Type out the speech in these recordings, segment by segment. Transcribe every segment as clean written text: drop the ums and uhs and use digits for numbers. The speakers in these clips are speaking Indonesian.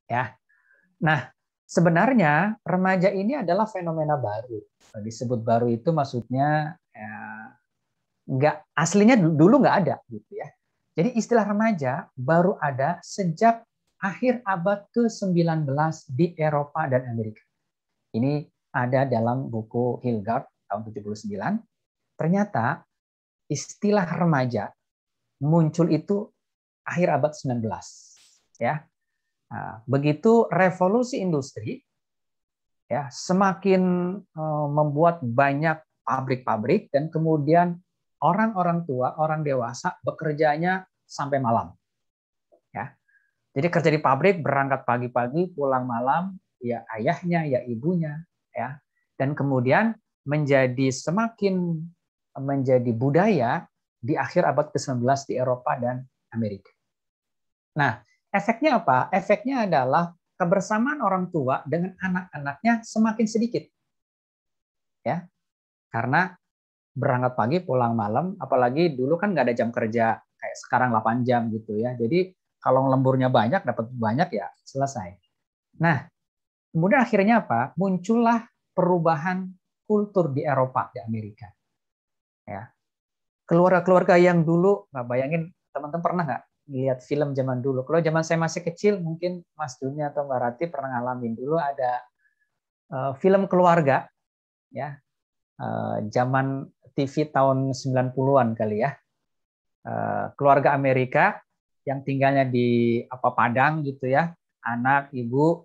ya. Nah, sebenarnya remaja ini adalah fenomena baru. Disebut baru itu maksudnya ya, nggak aslinya dulu nggak ada gitu ya. Jadi istilah remaja baru ada sejak akhir abad ke-19 di Eropa dan Amerika. Ini ada dalam buku Hilgard tahun 79. Ternyata istilah remaja muncul itu akhir abad 19 ya. Nah, begitu revolusi industri ya semakin membuat banyak pabrik-pabrik dan kemudian orang-orang tua, orang dewasa bekerjanya sampai malam ya. Jadi kerja di pabrik berangkat pagi-pagi, pulang malam, ya ayahnya, ya ibunya ya. Dan kemudian semakin menjadi budaya di akhir abad ke-19 di Eropa dan Amerika. Nah, efeknya apa? Efeknya adalah kebersamaan orang tua dengan anak-anaknya semakin sedikit. Ya, karena berangkat pagi pulang malam, apalagi dulu kan nggak ada jam kerja kayak sekarang 8 jam gitu ya. Jadi kalau lemburnya banyak, dapat banyak ya selesai. Nah, kemudian akhirnya apa? Muncullah perubahan kultur di Eropa, di Amerika. Ya, keluarga-keluarga yang dulu, nggak bayangin teman-teman pernah nggak lihat film zaman dulu? Kalau zaman saya masih kecil, mungkin Mas Dunia atau Mbak Rati pernah ngalamin dulu ada film keluarga, ya, zaman TV tahun 90-an kali ya. Keluarga Amerika yang tinggalnya di Padang gitu ya, anak, ibu,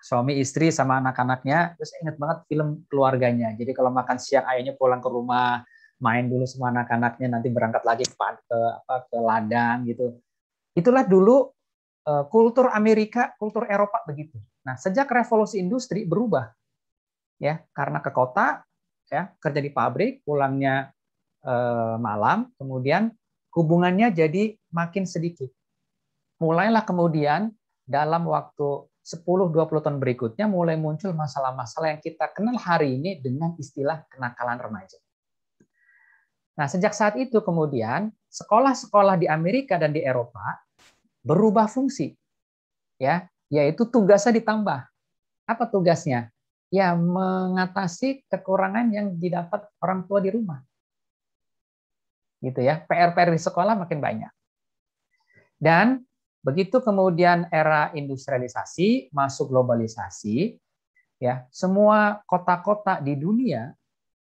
suami istri sama anak-anaknya. Terus ingat banget film keluarganya. Jadi kalau makan siang ayahnya pulang ke rumah, main dulu sama anak-anaknya, nanti berangkat lagi ke ladang gitu. Itulah dulu kultur Amerika, kultur Eropa begitu. Nah, sejak revolusi industri berubah ya, karena ke kota ya, kerja di pabrik, pulangnya malam, kemudian hubungannya jadi makin sedikit. Mulailah kemudian dalam waktu 10-20 tahun berikutnya mulai muncul masalah-masalah yang kita kenal hari ini dengan istilah kenakalan remaja. Nah, sejak saat itu kemudian sekolah-sekolah di Amerika dan di Eropa berubah fungsi, ya, yaitu tugasnya ditambah. Apa tugasnya? Ya, mengatasi kekurangan yang didapat orang tua di rumah. Gitu ya. PR-PR di sekolah makin banyak. Dan begitu kemudian era industrialisasi, masuk globalisasi, ya, semua kota-kota di dunia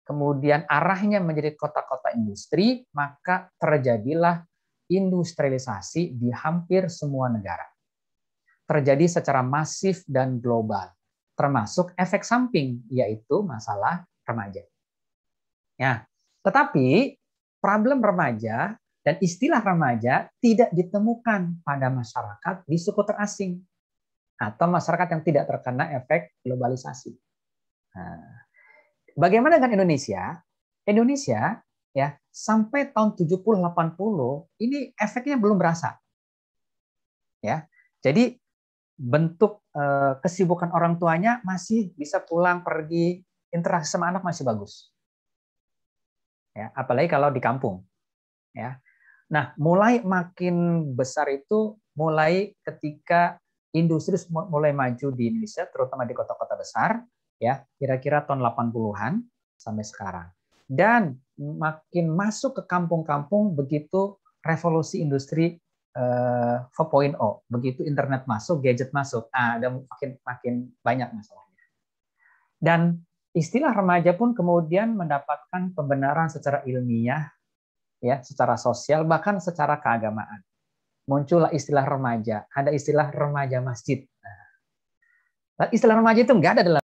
kemudian arahnya menjadi kota-kota industri, maka terjadilah industrialisasi di hampir semua negara. Terjadi secara masif dan global, termasuk efek samping, yaitu masalah remaja. Ya, tetapi problem remaja dan istilah remaja tidak ditemukan pada masyarakat di suku terasing atau masyarakat yang tidak terkena efek globalisasi. Nah, bagaimana dengan Indonesia? Indonesia ya sampai tahun 70-80 ini efeknya belum berasa. Ya. Jadi bentuk kesibukan orang tuanya masih bisa pulang pergi, interaksi sama anak masih bagus. Ya, apalagi kalau di kampung. Ya. Nah, mulai makin besar itu mulai ketika industri mulai maju di Indonesia, terutama di kota-kota besar, ya, kira-kira tahun 80-an sampai sekarang. Dan makin masuk ke kampung-kampung begitu revolusi industri 4.0, begitu internet masuk, gadget masuk, ada makin banyak masalahnya. Dan istilah remaja pun kemudian mendapatkan pembenaran secara ilmiah, ya, secara sosial, bahkan secara keagamaan. Muncullah istilah remaja, ada istilah remaja masjid. Nah, istilah remaja itu nggak ada dalam